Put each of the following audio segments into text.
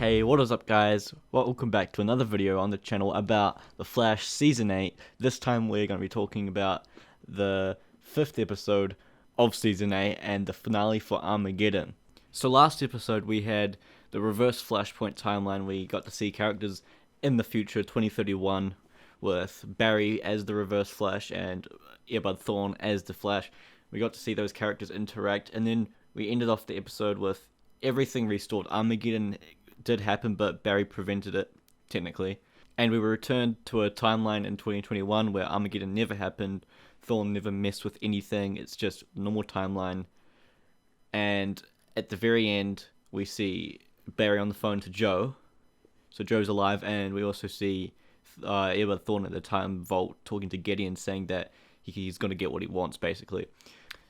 Hey, what is up guys? Welcome back to another video on the channel about The Flash Season 8. This time we're going to be talking about the 5th episode of Season 8 and the finale for Armageddon. So last episode we had the reverse Flashpoint timeline. We got to see characters in the future, 2031, with Barry as the reverse Flash and Earbud Thawne as the Flash. We got to see those characters interact, and then we ended off the episode with everything restored. Armageddon did happen, but Barry prevented it, technically. And we were returned to a timeline in 2021 where Armageddon never happened. Thawne never messed with anything. It's just a normal timeline. And at the very end, we see Barry on the phone to Joe. So Joe's alive, and we also see Earbud Thawne at the time vault talking to Gideon, saying that he's going to get what he wants, basically.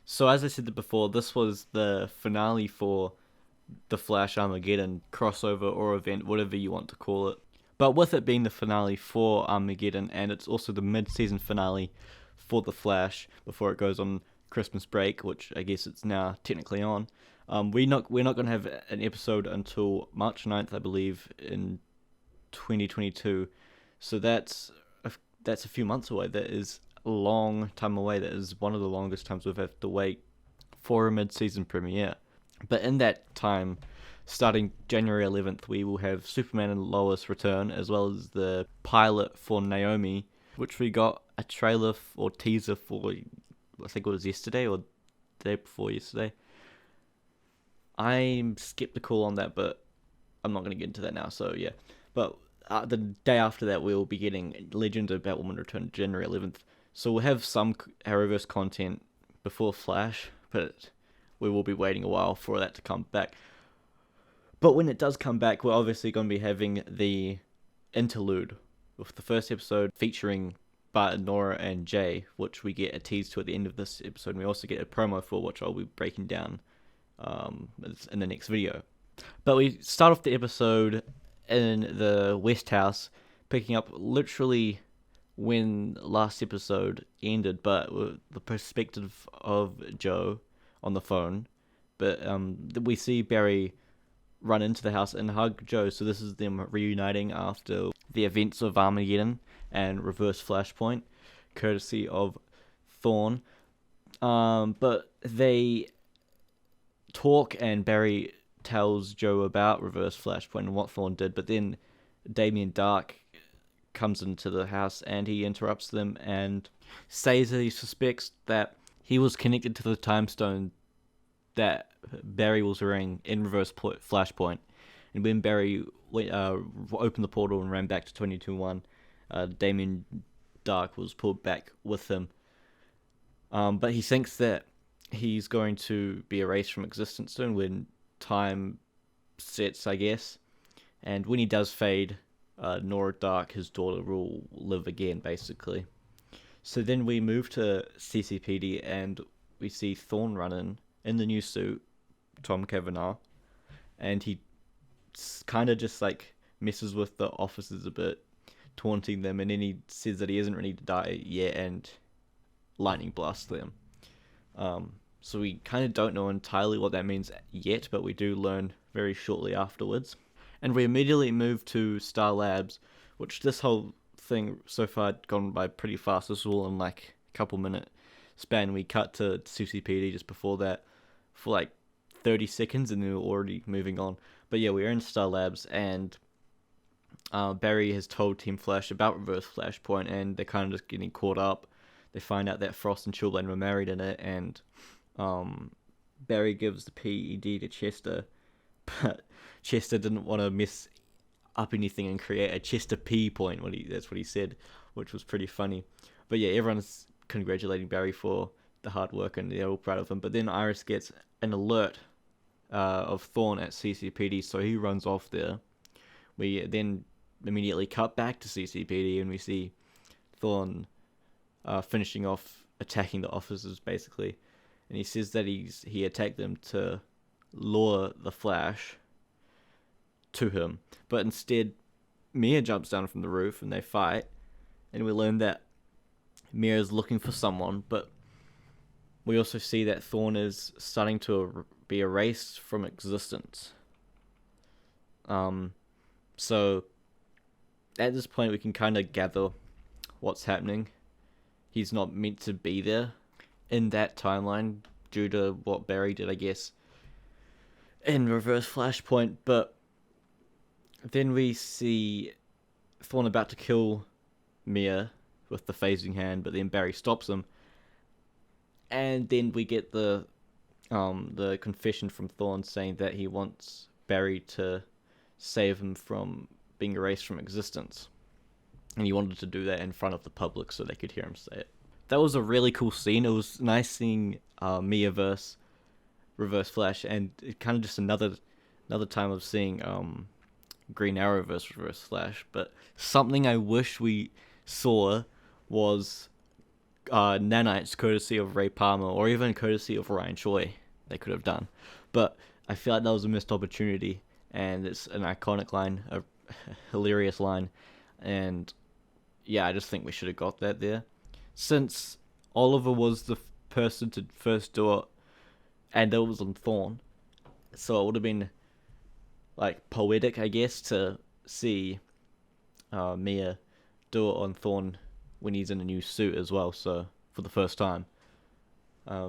So as I said before, this was the finale for the Flash Armageddon crossover or event, whatever you want to call it. But with it being the finale for Armageddon, and it's also the mid-season finale for the Flash before it goes on Christmas break, which I guess it's now technically on. We're not going to have an episode until March 9th, I believe, in 2022. So that's a few months away. That is a long time away. That is one of the longest times we've had to wait for a mid-season premiere. But in that time, starting January 11th, we will have Superman and Lois return, as well as the pilot for Naomi, which we got a trailer or teaser for, I think it was yesterday or the day before yesterday. I'm skeptical on that, but I'm not going to get into that now, so yeah. But the day after that, we'll be getting Legend of Batwoman return January 11th. So we'll have some Arrowverse content before Flash, but we will be waiting a while for that to come back. But when it does come back, we're obviously going to be having the interlude with the first episode featuring Bart and Nora and Jay, which we get a tease to at the end of this episode. And we also get a promo for, which I'll be breaking down in the next video. But we start off the episode in the West House, picking up literally when last episode ended, but with the perspective of Joe on the phone. But we see Barry run into the house and hug Joe, so this is them reuniting after the events of Armageddon and Reverse Flashpoint, courtesy of Thawne. But they talk, and Barry tells Joe about Reverse Flashpoint and what Thawne did, but then Damien Dark comes into the house and he interrupts them and says that he suspects that he was connected to the time stone that Barry was wearing in Reverse Flashpoint. And when Barry opened the portal and ran back to 2021, Damien Dark was pulled back with him. But he thinks that he's going to be erased from existence soon when time sets, I guess. And when he does fade, Nora Dark, his daughter, will live again, basically. So then we move to CCPD and we see Thawne run in the new suit, Tom Cavanaugh, and he kind of just like messes with the officers a bit, taunting them, and then he says that he isn't ready to die yet and lightning blasts them. So we kind of don't know entirely what that means yet, but we do learn very shortly afterwards. And we immediately move to Star Labs, which this whole thing so far had gone by pretty fast. This was all in like a couple minute span. We cut to CCPD just before that for like 30 seconds, and then we were already moving on. But yeah, we're in Star Labs, and Barry has told Team Flash about Reverse Flashpoint, and they're kind of just getting caught up. They find out that Frost and Chilblain were married in it, and Barry gives the PED to Chester, but Chester didn't want to mess up anything and create a Chester P point. That's what he said, which was pretty funny. But yeah, everyone's congratulating Barry for the hard work, and they're all proud of him. But then Iris gets an alert of Thawne at CCPD, so he runs off there. We then immediately cut back to CCPD, and we see Thawne finishing off attacking the officers, basically. And he says that he attacked them to lure the Flash to him. But instead, Mia jumps down from the roof, and they fight. And we learn that Mia is looking for someone, but we also see that Thawne is starting to be erased from existence. So at this point, we can kind of gather what's happening. He's not meant to be there in that timeline due to what Barry did, I guess, in Reverse Flashpoint. But then we see Thawne about to kill Mia with the phasing hand, but then Barry stops him. And then we get the confession from Thawne saying that he wants Barry to save him from being erased from existence. And he wanted to do that in front of the public so they could hear him say it. That was a really cool scene. It was nice seeing Miaverse Reverse Flash, and it kind of just another time of seeing Green Arrowverse Reverse Flash. But something I wish we saw was nanites courtesy of Ray Palmer, or even courtesy of Ryan Choi. They could have done, but I feel like that was a missed opportunity, and it's an iconic line, a hilarious line, and yeah, I just think we should have got that there. Since Oliver was the person to first do it, and it was on Thawne, so it would have been like poetic, I guess, to see Mia do it on Thawne when he's in a new suit as well. So for the first time,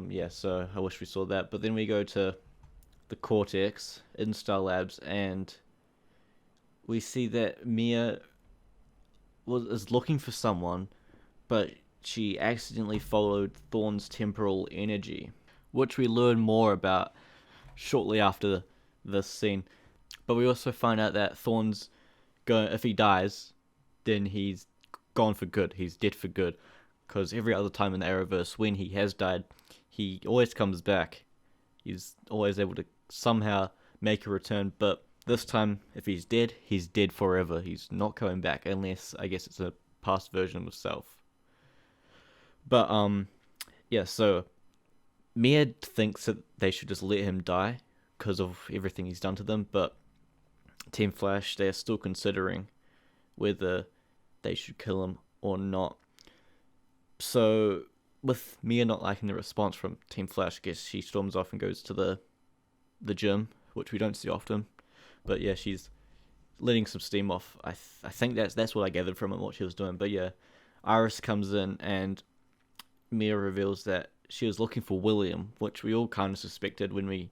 yeah. So I wish we saw that. But then we go to the Cortex in Star Labs, and we see that Mia is looking for someone, but she accidentally followed Thawne's temporal energy, which we learn more about shortly after this scene. But we also find out that Thawne's going, if he dies, then he's gone for good. He's dead for good. Because every other time in the Arrowverse, when he has died, he always comes back. He's always able to somehow make a return. But this time, if he's dead forever. He's not coming back unless, I guess, it's a past version of himself. But, yeah, so Mia thinks that they should just let him die because of everything he's done to them, but Team Flash, they're still considering whether they should kill him or not. So, with Mia not liking the response from Team Flash, I guess she storms off and goes to the gym, which we don't see often. But yeah, she's letting some steam off. I think that's what I gathered from it, what she was doing. But yeah, Iris comes in and Mia reveals that she was looking for William, which we all kind of suspected when we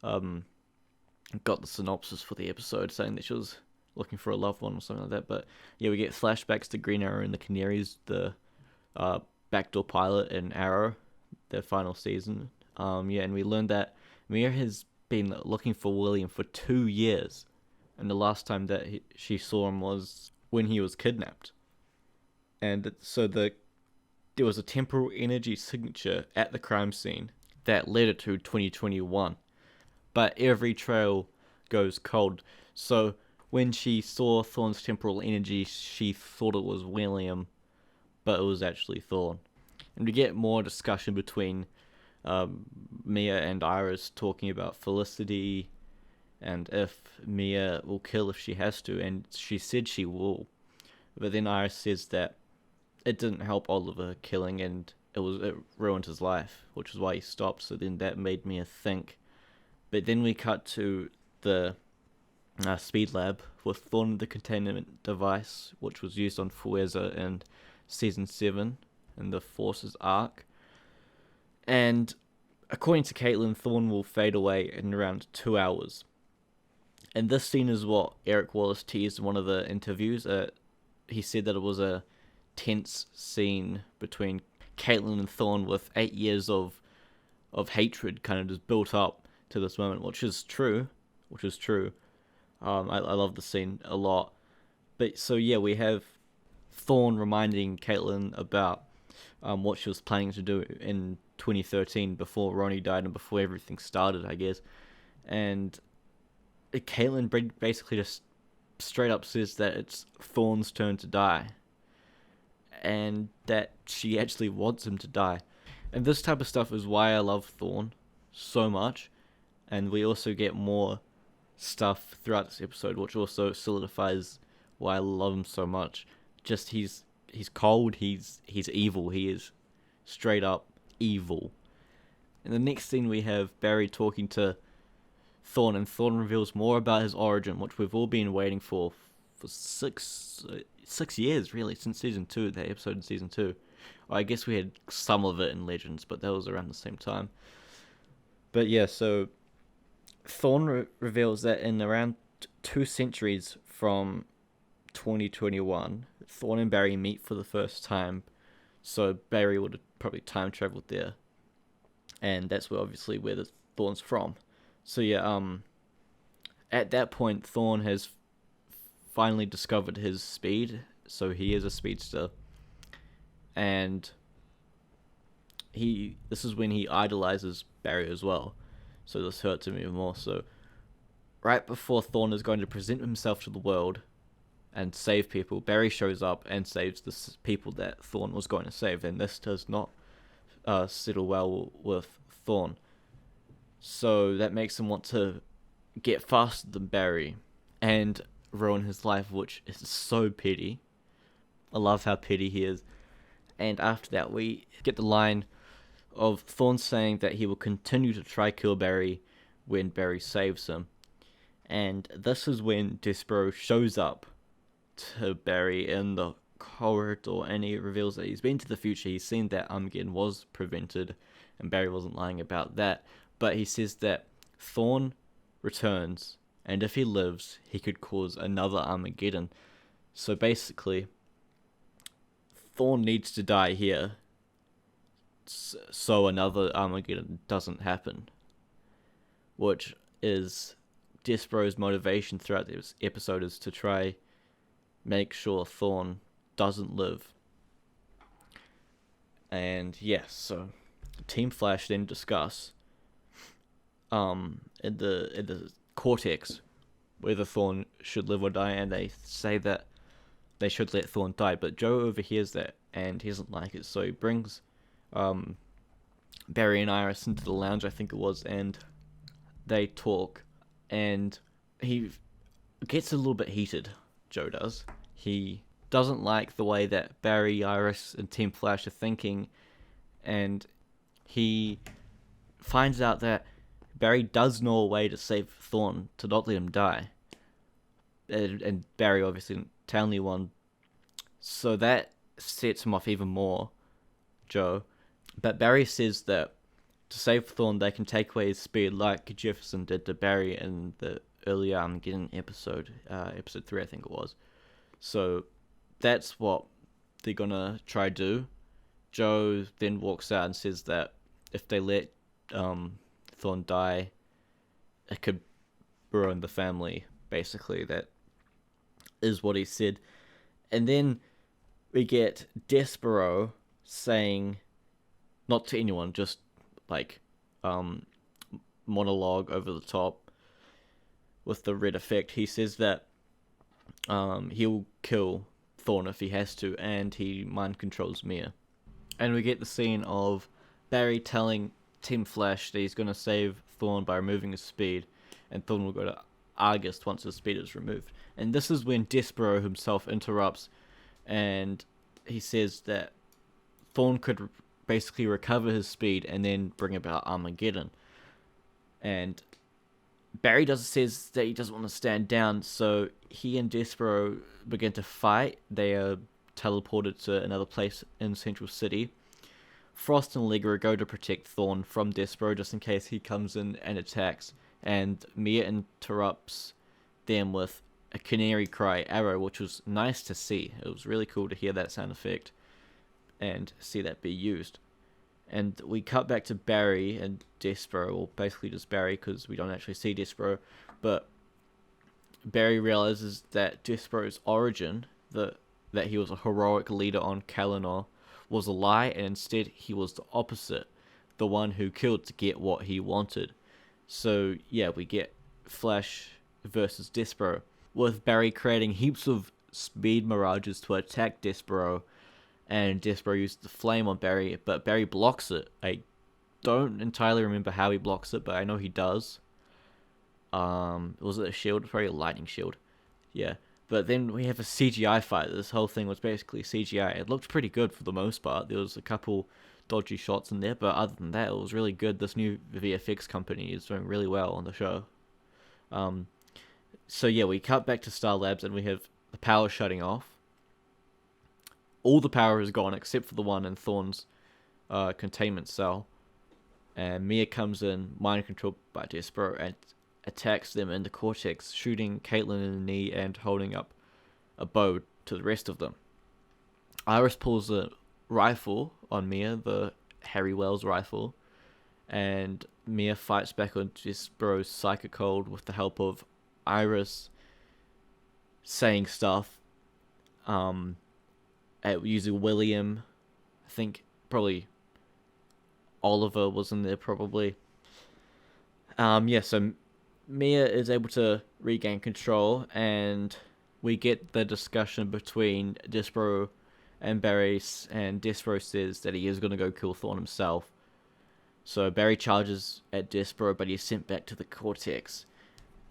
got the synopsis for the episode, saying that she was looking for a loved one or something like that. But yeah, we get flashbacks to Green Arrow and the Canaries, the backdoor pilot in Arrow, their final season. Yeah, and we learned that Mia has been looking for William for 2 years, and the last time that she saw him was when he was kidnapped. And so there was a temporal energy signature at the crime scene that led it to 2021. But every trail goes cold. So when she saw Thawne's temporal energy, she thought it was William, but it was actually Thawne. And we get more discussion between Mia and Iris talking about Felicity and if Mia will kill if she has to, and she said she will. But then Iris says that it didn't help Oliver killing, and it ruined his life, which is why he stopped. So then that made Mia think. But then we cut to the speed lab with Thawne the containment device, which was used on Fuerza in Season 7 in the Forces arc. And according to Caitlin, Thawne will fade away in around 2 hours. And this scene is what Eric Wallace teased in one of the interviews. He said that it was a tense scene between Caitlin and Thawne with 8 years of hatred kind of just built up to this moment, which is true. I love the scene a lot. But so yeah, we have Thawne reminding Caitlin about what she was planning to do in 2013 before Ronnie died and before everything started, I guess. And Caitlin basically just straight up says that it's Thawne's turn to die, and that she actually wants him to die. And this type of stuff is why I love Thawne so much. And we also get more stuff throughout this episode, which also solidifies why I love him so much. Just he's cold, he's evil, he is straight up evil. In the next scene we have Barry talking to Thawne, and Thawne reveals more about his origin, which we've all been waiting for for 6 years really, since season 2, that episode in season 2. Well, I guess we had some of it in Legends, but that was around the same time. But yeah, so Thorn reveals that in around 2 centuries from 2021, Thorn and Barry meet for the first time. So Barry would have probably time traveled there, and that's obviously where the Thorn's from. So yeah, at that point, Thorn has finally discovered his speed, so he is a speedster, and this is when he idolizes Barry as well. So this hurts him even more. So right before Thorn is going to present himself to the world and save people, Barry shows up and saves the people that Thorn was going to save, and this does not settle well with Thorn. So that makes him want to get faster than Barry and ruin his life, which is so petty. I love how petty he is. And after that, we get the line of Thorn saying that he will continue to try kill Barry when Barry saves him. And this is when Despero shows up to Barry in the corridor, and he reveals that he's been to the future. He's seen that Armageddon was prevented, and Barry wasn't lying about that. But he says that Thorn returns, and if he lives, he could cause another Armageddon. So basically, Thorn needs to die here so another Armageddon doesn't happen, which is Despero's motivation throughout this episode, is to try make sure Thorn doesn't live. And yes, so Team Flash then discuss in the cortex whether Thorn should live or die, and they say that they should let Thorn die, but Joe overhears that and he doesn't like it, so he brings Barry and Iris into the lounge, I think it was, and they talk, and he gets a little bit heated, Joe does. He doesn't like the way that Barry, Iris, and Team Flash are thinking, and he finds out that Barry does know a way to save Thorn, to not let him die. And Barry obviously didn't tell anyone, so that sets him off even more, Joe. But Barry says that to save Thorn, they can take away his speed like Jefferson did to Barry in the earlier Armageddon episode, episode 3 I think it was. So that's what they're gonna try to do. Joe then walks out and says that if they let Thorn die, it could ruin the family, basically. That is what he said. And then we get Despero saying, not to anyone, just like monologue over the top with the red effect. He says that he'll kill Thorn if he has to, and he mind controls Mia. And we get the scene of Barry telling Team Flash that he's going to save Thorn by removing his speed, and Thorn will go to August once his speed is removed. And this is when Despero himself interrupts, and he says that Thorn could basically recover his speed and then bring about Armageddon. And Barry says that he doesn't want to stand down, so he and Despero begin to fight. They are teleported to another place in Central City. Frost and Allegra go to protect Thorn from Despero just in case he comes in and attacks, and Mia interrupts them with a canary cry arrow, which was nice to see. It was really cool to hear that sound effect and see that be used. And we cut back to Barry and Despero, or basically just Barry because we don't actually see Despero, but Barry realizes that Despero's origin, that he was a heroic leader on Kalanor, was a lie, and instead he was the opposite, the one who killed to get what he wanted. So yeah, we get Flash versus Despero, with Barry creating heaps of speed mirages to attack Despero, and Despero uses the flame on Barry, but Barry blocks it. I don't entirely remember how he blocks it, but I know he does. Was it a shield? Probably a lightning shield. Yeah. But then we have a CGI fight. This whole thing was basically CGI. It looked pretty good for the most part. There was a couple dodgy shots in there, but other than that, it was really good. This new VFX company is doing really well on the show. So yeah, we cut back to Star Labs, and we have the power shutting off. All the power is gone except for the one in Thorn's containment cell. And Mia comes in, mind controlled by Despero, and attacks them in the cortex, shooting Caitlin in the knee and holding up a bow to the rest of them. Iris pulls a rifle on Mia, the Harry Wells rifle, and Mia fights back on Despero's psychic hold with the help of Iris saying stuff, using William. I think probably Oliver was in there probably. So Mia is able to regain control, and we get the discussion between Despero and Barry, and Despero says that he is going to go kill Thorn himself. So Barry charges at Despero, but he's sent back to the cortex,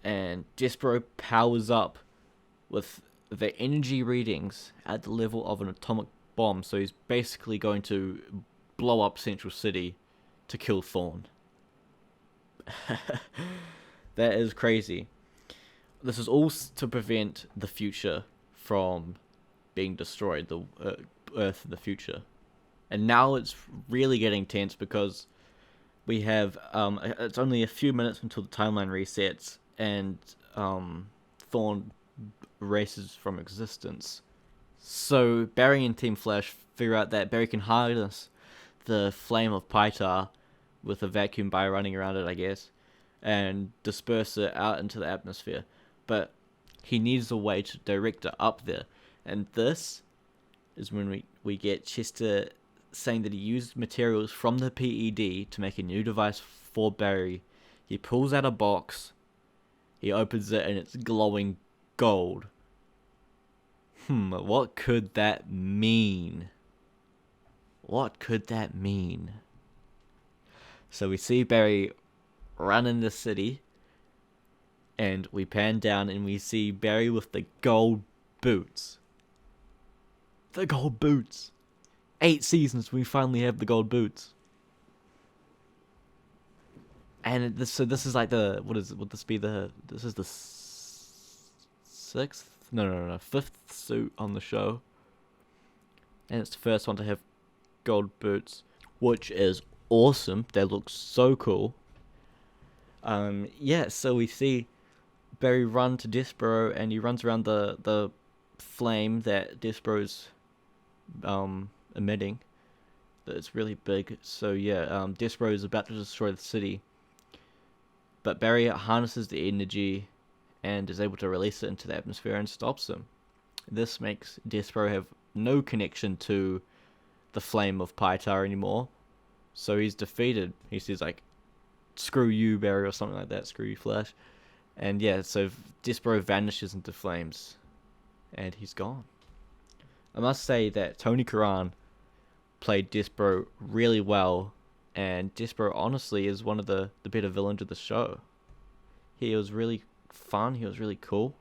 and Despero powers up with the energy readings at the level of an atomic bomb, so he's basically going to blow up Central City to kill Thorn. That is crazy. This is all to prevent the future from being destroyed, the Earth in the future. And now it's really getting tense because we have it's only a few minutes until the timeline resets, and Thorn erases from existence. So Barry and Team Flash figure out that Barry can harness the flame of Pytar with a vacuum by running around it, I guess, and disperse it out into the atmosphere. But he needs a way to direct it up there. And this is when we get Chester saying that he used materials from the PED to make a new device for Barry. He pulls out a box, he opens it, and it's glowing gold. What could that mean? What could that mean? So we see Barry run in the city, and we pan down and we see Barry with the gold boots. The gold boots. 8 seasons, we finally have the gold boots. And this is like the, what is it? Would this be the, this is the 6th? No, 5th suit on the show. And it's the first one to have gold boots, which is awesome. They look so cool. So we see Barry run to Despero, and he runs around the flame that Despero's emitting. It's really big. So Despero is about to destroy the city, but Barry harnesses the energy and is able to release it into the atmosphere and stops him. This makes Despero have no connection to the flame of Pytar anymore, so he's defeated. He says like, "Screw you, Barry," or something like that. "Screw you, Flash." And so Despero vanishes into flames, and he's gone. I must say that Tony Curran played Despero really well, and Despero honestly is one of the better villains of the show. He was really fun. He was really cool.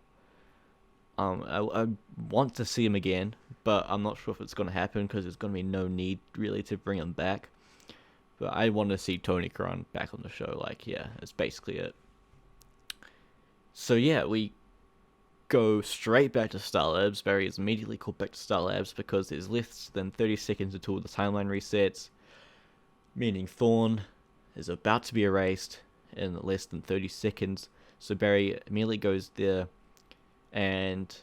I want to see him again, but I'm not sure if it's going to happen because there's going to be no need really to bring him back. But I want to see Tony Curran back on the show. That's basically it. So we go straight back to Star Labs. Barry is immediately called back to Star Labs because there's less than 30 seconds until the timeline resets, meaning Thorn is about to be erased in less than 30 seconds. So Barry immediately goes there, and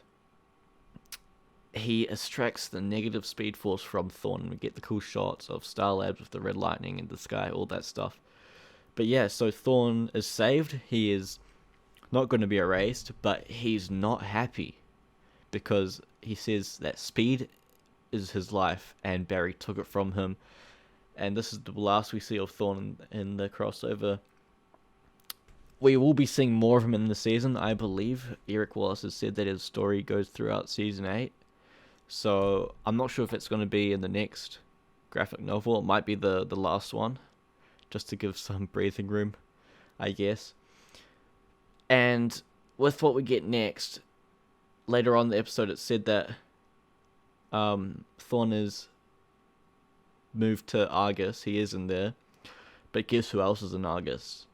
he extracts the negative speed force from Thorn, and we get the cool shots of Star Labs with the red lightning in the sky, all that stuff. But so Thorn is saved. He is not going to be erased, but he's not happy because he says that speed is his life and Barry took it from him. And this is the last we see of Thorn in the crossover. We will be seeing more of him in the season, I believe. Eric Wallace has said that his story goes throughout season 8. So I'm not sure if it's going to be in the next graphic novel. It might be the last one, just to give some breathing room, I guess. And with what we get next, later on in the episode, it said that Thorn is moved to Argus. He is in there. But guess who else is in Argus?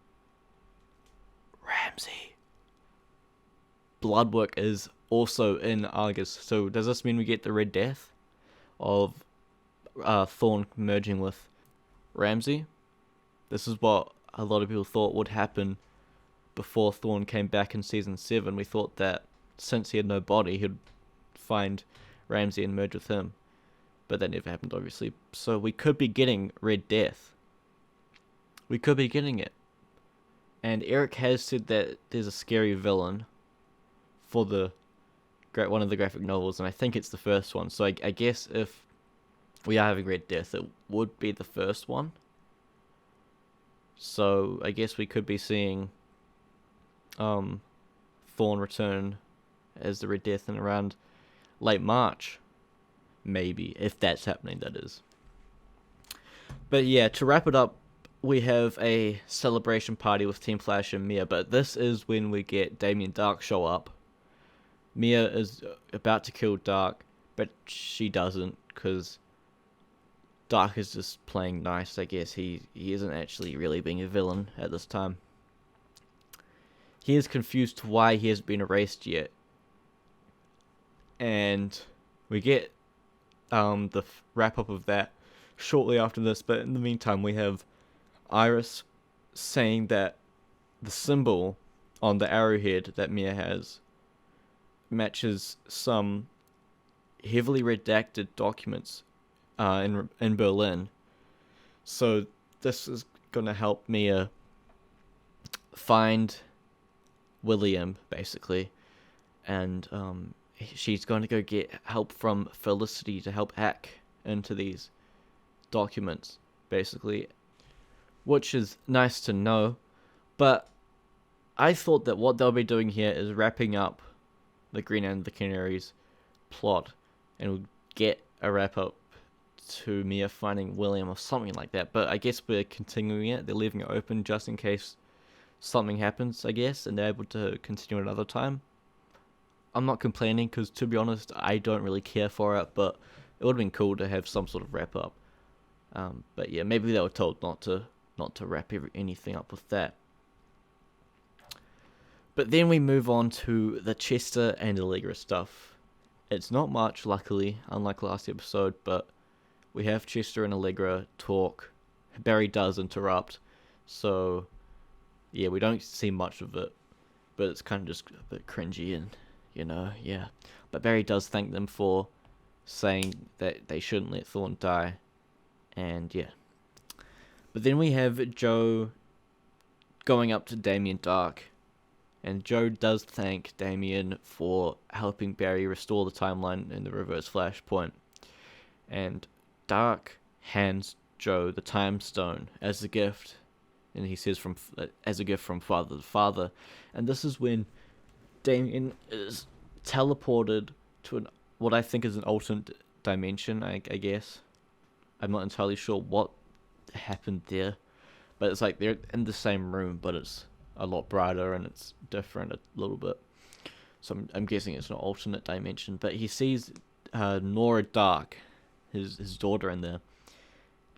Ramsey. blood work is also in Argus. So does this mean we get the Red Death of Thorn merging with Ramsay? This is what a lot of people thought would happen before Thorn came back in Season 7. We thought that since he had no body, he'd find Ramsay and merge with him. But that never happened, obviously. So we could be getting Red Death. We could be getting it. And Eric has said that there's a scary villain for one of the graphic novels, and I think it's the first one. So I guess if we are having Red Death, it would be the first one. So I guess we could be seeing Thorn return as the Red Death in around late March. Maybe, if that's happening, that is. But yeah, to wrap it up, we have a celebration party with Team Flash and Mia, but this is when we get Damien Dark show up. Mia is about to kill Dark, but she doesn't, because Dark is just playing nice, I guess. He isn't actually really being a villain at this time. He is confused to why he hasn't been erased yet. And we get the wrap-up of that shortly after this, but in the meantime we have Iris saying that the symbol on the arrowhead that Mia has matches some heavily redacted documents in Berlin. So this is going to help Mia find William, basically, and she's going to go get help from Felicity to help hack into these documents, basically, which is nice to know. But I thought that what they'll be doing here is wrapping up the Green and the Canaries plot, and we'll get a wrap up to Mia finding William or something like that. But I guess we're continuing it. They're leaving it open just in case something happens, I guess, and they're able to continue another time. I'm not complaining, because to be honest, I don't really care for it, but it would have been cool to have some sort of wrap up. But yeah, maybe they were told not to wrap anything up with that. But then we move on to the Chester and Allegra stuff. It's not much, luckily, unlike last episode, but we have Chester and Allegra talk. Barry does interrupt, so yeah, we don't see much of it, but it's kind of just a bit cringy and, yeah. But Barry does thank them for saying that they shouldn't let Thorn die, and yeah. But then we have Joe going up to Damien Dark, and Joe does thank Damien for helping Barry restore the timeline in the Reverse Flashpoint, and Dark hands Joe the Time Stone as a gift, and he says as a gift from father to father, and this is when Damien is teleported to what I think is an alternate dimension, I guess. I'm not entirely sure what happened there, but it's like they're in the same room, but it's a lot brighter and it's different a little bit. So I'm guessing it's an alternate dimension, but he sees Nora Dark, his daughter, in there,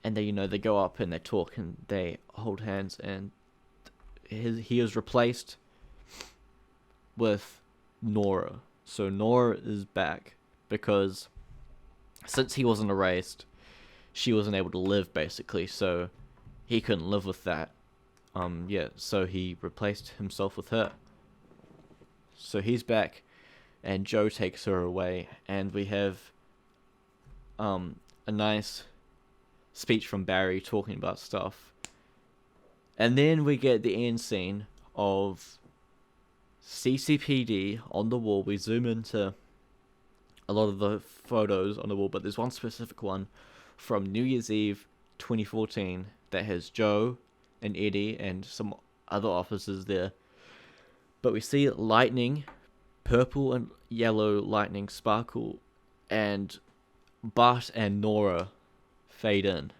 and they go up and they talk and they hold hands, and he is replaced with Nora. So Nora is back because since he wasn't erased, she wasn't able to live, basically, so he couldn't live with that. So he replaced himself with her. So he's back, and Joe takes her away, and we have a nice speech from Barry talking about stuff. And then we get the end scene of CCPD on the wall. We zoom into a lot of the photos on the wall, but there's one specific one from New Year's Eve 2014 that has Joe and Eddie and some other officers there. But we see lightning, purple and yellow lightning sparkle, and Bart and Nora fade in.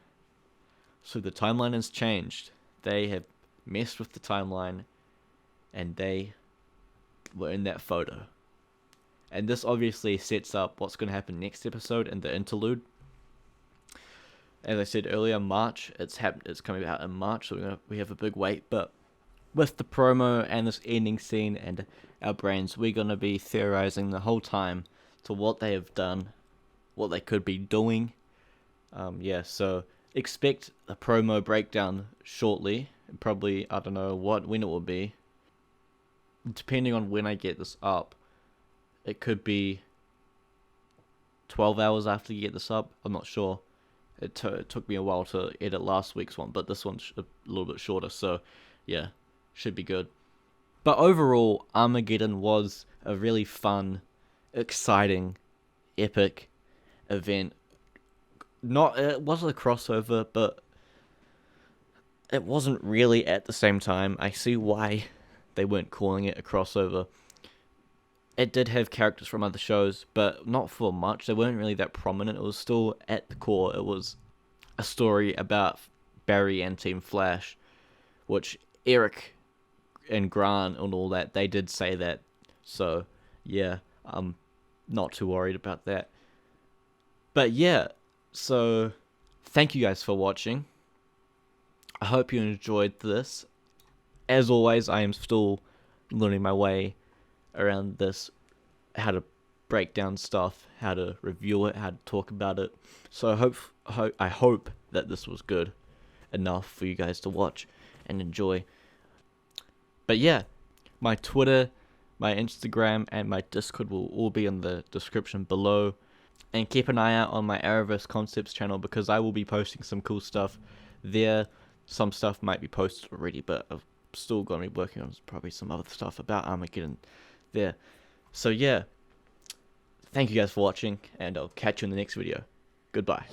So the timeline has changed. They have messed with the timeline, and they were in that photo. And this obviously sets up what's going to happen next episode in the interlude. As I said earlier, March. It's coming out in March, so we have a big wait. But with the promo and this ending scene and our brains, we're going to be theorizing the whole time to what they have done, what they could be doing. Yeah, so expect a promo breakdown shortly. Probably, I don't know when it will be. Depending on when I get this up, it could be 12 hours after you get this up. I'm not sure. It took me a while to edit last week's one, but this one's a little bit shorter, so yeah, should be good. But overall, Armageddon was a really fun, exciting, epic event. It wasn't a crossover, but it wasn't really at the same time. I see why they weren't calling it a crossover. It did have characters from other shows, but not for much. They weren't really that prominent. It was still, at the core, it was a story about Barry and Team Flash, which Eric and Grant and all that, they did say that. So, yeah, I'm not too worried about that. But yeah, so thank you guys for watching. I hope you enjoyed this. As always, I am still learning my way around this, how to break down stuff, how to review it, how to talk about it. So I hope that this was good enough for you guys to watch and enjoy. But yeah, my Twitter, my Instagram, and my Discord will all be in the description below. And keep an eye out on my Arrowverse Concepts channel, because I will be posting some cool stuff there. Some stuff might be posted already, but I've still going to be working on probably some other stuff about Armageddon there. So yeah, thank you guys for watching, and I'll catch you in the next video. Goodbye.